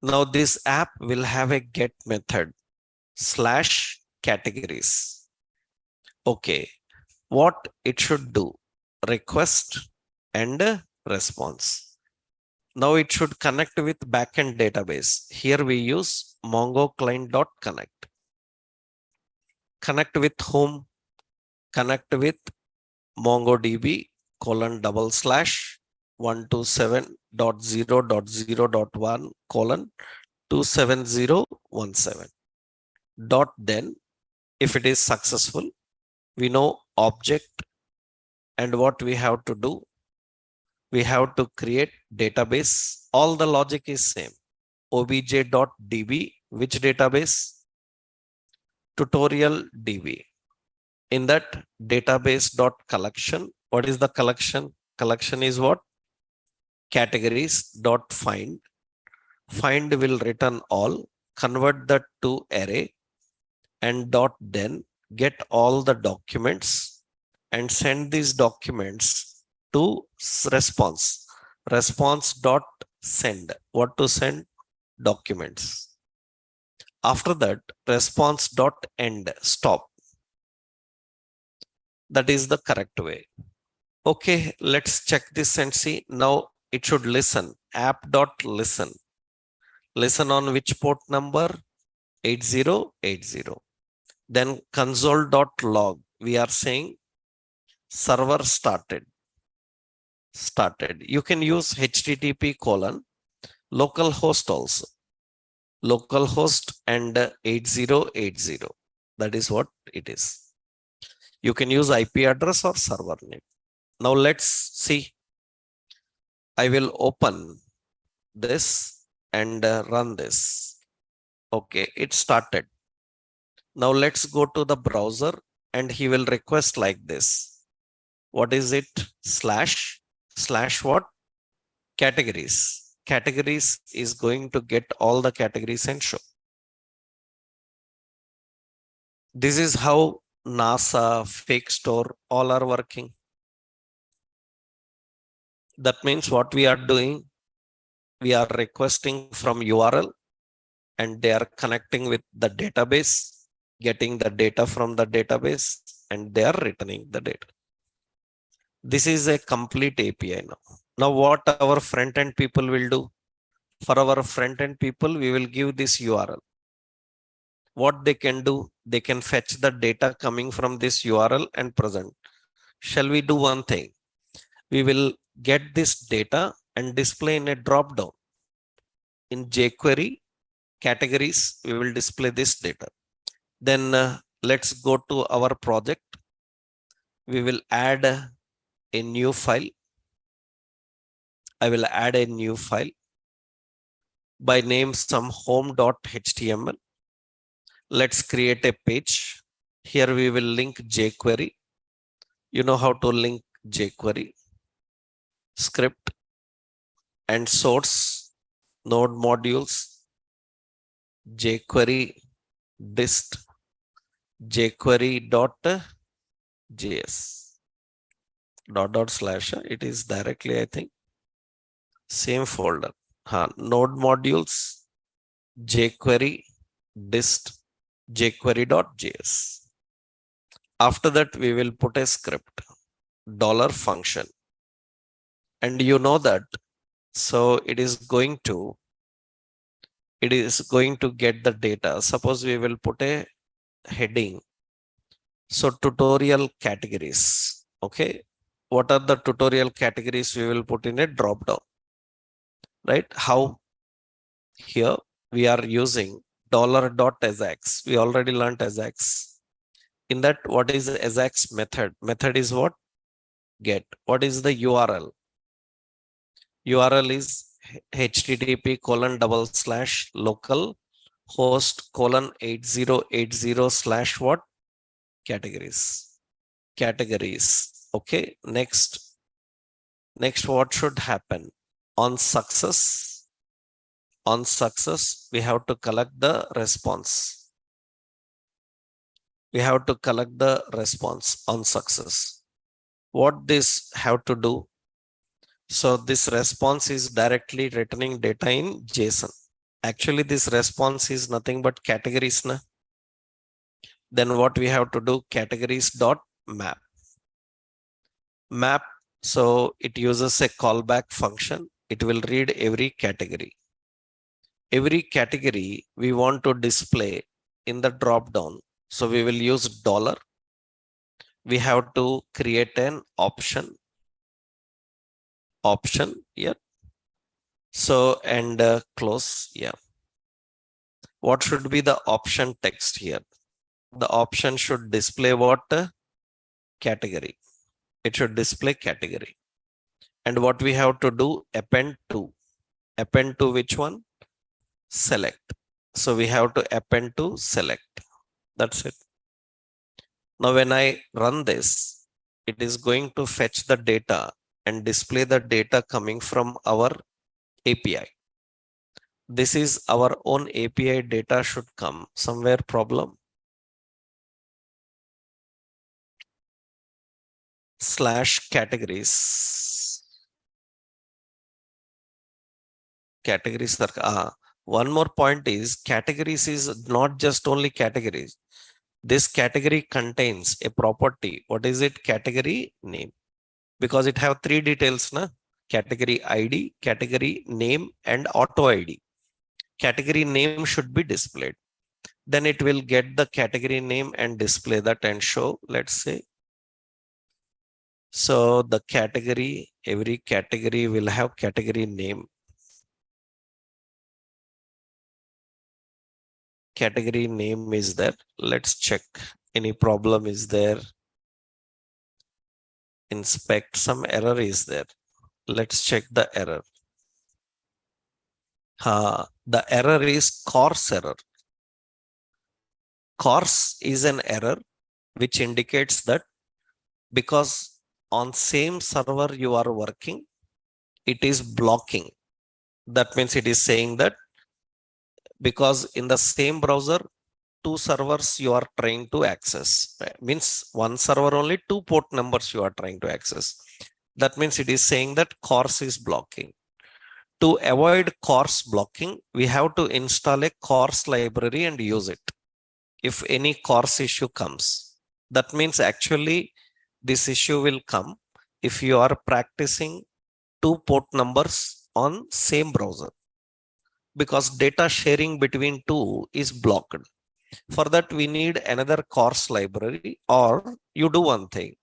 Speaker 1: Now this app will have a get method slash categories. Okay, what it should do? Request and response. Now it should connect with backend database. Here we use Mongo client.connect. Connect with whom? Connect with MongoDB colon double slash 127.0.0.1 colon 27017. Dot then, if it is successful, we know object and what we have to do. We have to create database. All the logic is same. obj.db, which database? Tutorial DB. In that database dot collection, what is the collection? Collection is what? Categories dot find. Find will return all. Convert that to array and dot then get all the documents and send these documents to response. Response dot send. What to send? Documents. After that, response dot end, stop. That is the correct way. Okay, let's check this and see. Now it should listen. App dot listen. Listen on which port number? 8080. Then console dot log. We are saying server started. You can use HTTP colon localhost also. Localhost and 8080. That is what it is. You can use IP address or server name. Now let's see. I will open this and run this. Okay, it started. Now let's go to the browser and he will request like this. What is it? Slash what? Categories. Categories is going to get all the categories and show. This is how NASA, fake store, all are working. That means what we are doing, we are requesting from URL and they are connecting with the database, getting the data from the database, and they are returning the data. This is a complete API now. Now what our front end people will do? For our front end people, we will give this URL. What they can do, they can fetch the data coming from this URL and present. Shall we do one thing? We will get this data and display in a drop down. In jQuery categories, we will display this data. Then let's go to our project. We will add a new file. I will add a new file by name some home.html. Let's create a page. Here we will link jQuery. You know how to link jQuery, script and source, node modules, jQuery dist, jQuery.js, /. It is directly, I think, same folder. Node modules, jQuery dist, jQuery.js. After that, we will put a script, $function. And you know that, so it is going to get the data. Suppose we will put a heading. So tutorial categories. Okay. What are the tutorial categories? We will put in a drop down, right? How? Here we are using $.ajax. We already learned ajax. In that, what is the ajax method? Method is what? Get. What is the URL? URL is http://local host :8080/ what? Categories. Okay. Next, what should happen? On success, we have to collect the response. On success. What this have to do? So this response is directly returning data in JSON. Actually, this response is nothing but categories. Then what we have to do? Categories.map. Map. So it uses a callback function. It will read every category. Every category we want to display in the drop down. So we will use $. We have to create an option. Yeah. So and close. Yeah. What should be the option text here? The option should display what? Category. It should display category. And what we have to do? Append to. Append to which one? Select. So we have to append to select. That's it. Now when I run this, it is going to fetch the data and display the data coming from our API. This is our own API data should come. Somewhere problem. /categories. Categories are One more point is categories is not just only categories. This category contains a property. What is it? Category name, because it have three details, na? Category ID, category name, and auto ID. Category name should be displayed. Then it will get the category name and display that and show, let's say. So the category, every category will have category name. Category name is there. Let's check any problem is there. Inspect, some error is there. Let's check the error. The error is course error. Course is an error which indicates that because on same server you are working, it is blocking. That means it is saying that because in the same browser, two servers you are trying to access. Means one server only, two port numbers you are trying to access. That means it is saying that course is blocking. To avoid course blocking, we have to install a course library and use it if any course issue comes. That means actually this issue will come if you are practicing two port numbers on same browser, because data sharing between two is blocked. For that, we need another course library, or you do one thing.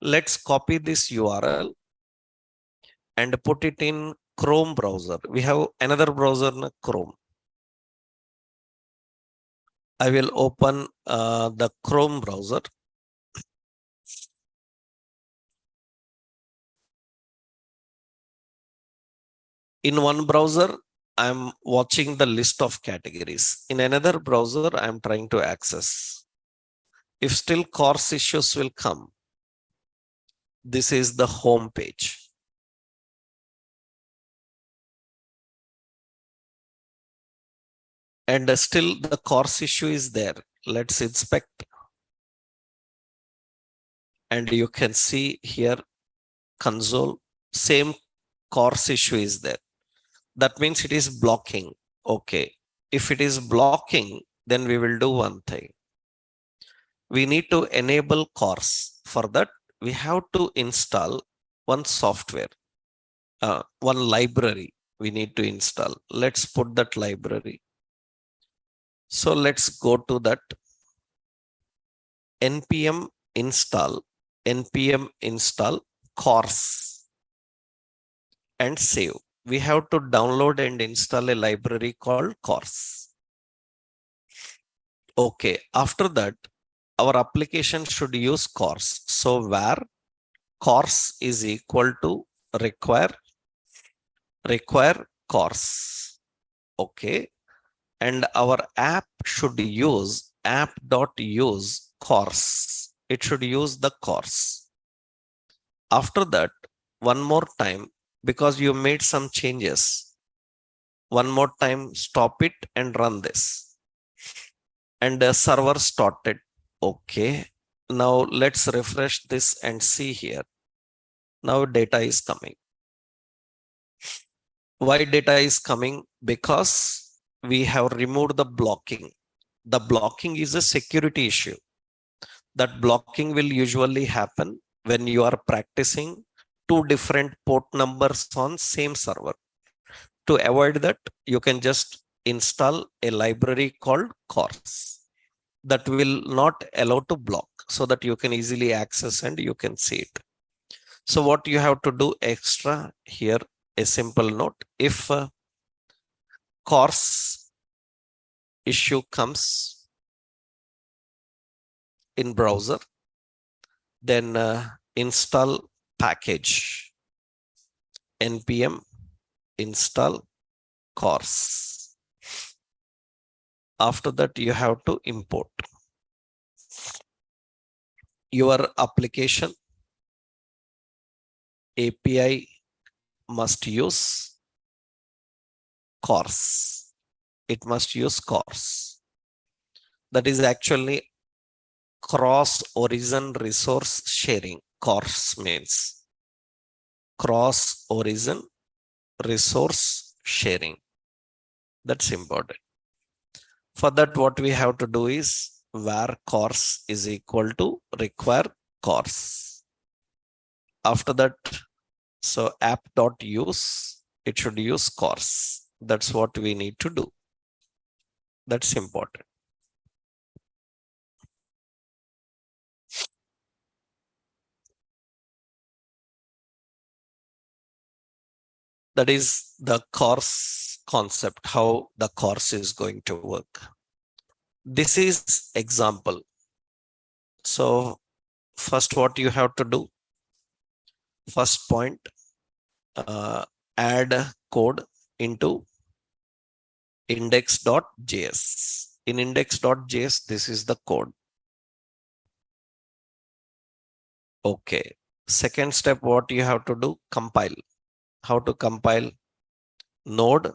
Speaker 1: Let's copy this URL and put it in Chrome browser. We have another browser, Chrome. I will open the Chrome browser. In one browser, I'm watching the list of categories. In another browser, I'm trying to access. If still course issues will come, this is the home page. And still the course issue is there. Let's inspect. And you can see here console, same course issue is there. That means it is blocking. Okay. If it is blocking, then we will do one thing. We need to enable course. For that, we have to install one software, one library we need to install. Let's put that library. So let's go to that npm install course and save. We have to download and install a library called course. Okay, after that, our application should use course. So where course is equal to require course. Okay, and our app should use app.use course. It should use the course. After that, one more time, because you made some changes, one more time, stop it and run this. And the server started. Okay. Now let's refresh this and see here. Now data is coming. Why data is coming? Because we have removed the blocking. The blocking is a security issue. That blocking will usually happen when you are practicing two different port numbers on same server. To avoid that, you can just install a library called course that will not allow to block, so that you can easily access and you can see it. So what you have to do extra here, a simple note: if course issue comes in browser, then install package npm install course. After that, you have to import your application. API must use course. It must use course. That is actually cross origin resource sharing. Course means cross origin resource sharing. That's important. For that, what we have to do is var course is equal to require course. After that, so app.use, it should use course. That's what we need to do. That's important. That is the course concept, how the course is going to work. This is example. So first, what you have to do, first point, add code into index.js. In index.js, this is the code. Okay. Second step, what you have to do, compile. How to compile? Node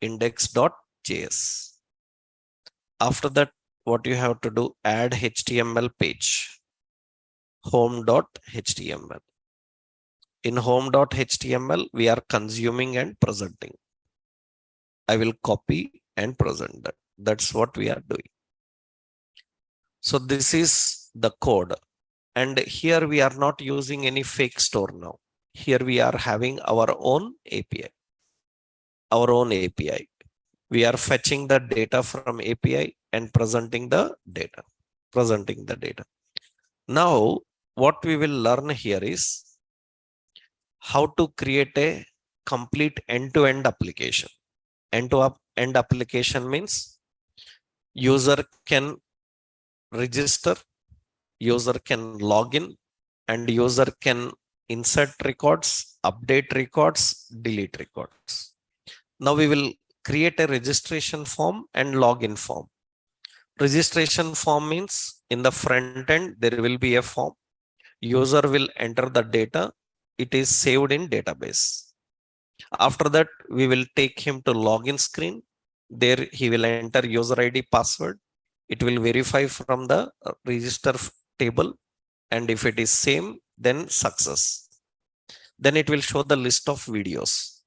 Speaker 1: index.js. After that, what you have to do, add HTML page, home.html. In home.html, we are consuming and presenting. I will copy and present that. That's what we are doing. So this is the code. And here we are not using any fake store now. Here we are having our own API. Our own API. We are fetching the data from API and presenting the data. Now, what we will learn here is how to create a complete end-to-end application. End-to-end application means user can register, user can log in, and user can insert records, update records, delete records. Now we will create a registration form and login form. Registration form means in the front end, there will be a form. User will enter the data. It is saved in database. After that, we will take him to login screen. There he will enter user ID, password. It will verify from the register table. And if it is same, then success. Then it will show the list of videos.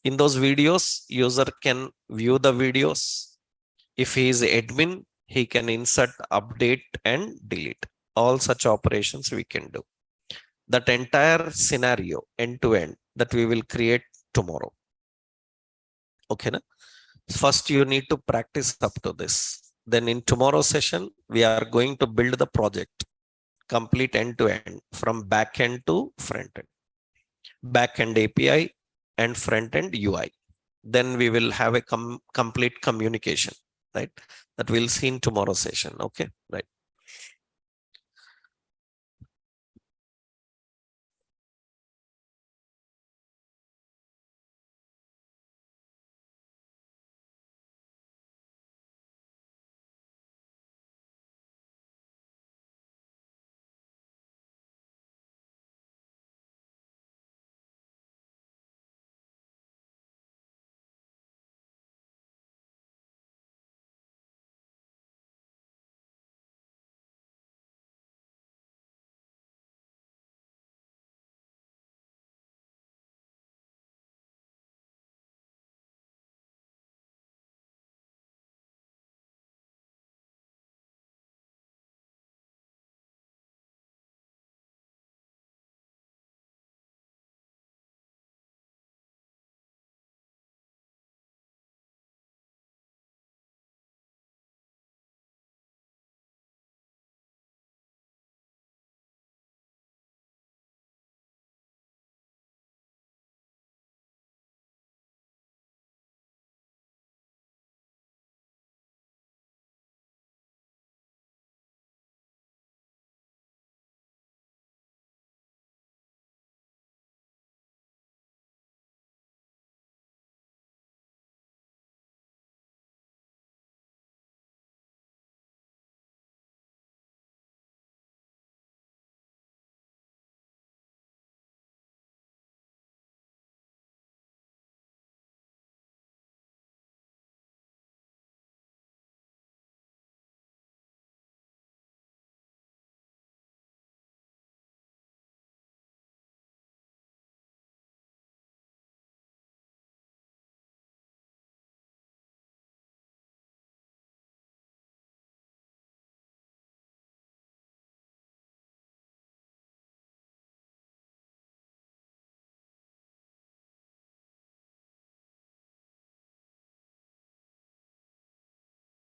Speaker 1: In those videos, user can view the videos. If he is admin, he can insert, update, and delete. All such operations we can do. That entire scenario end to end that we will create tomorrow. Okay, na? First you need to practice up to this. Then in tomorrow's session, we are going to build the project complete end to end from back end to front end. Back end API and front end UI. Then we will have a complete communication, right? That we'll see in tomorrow's session. Okay, right.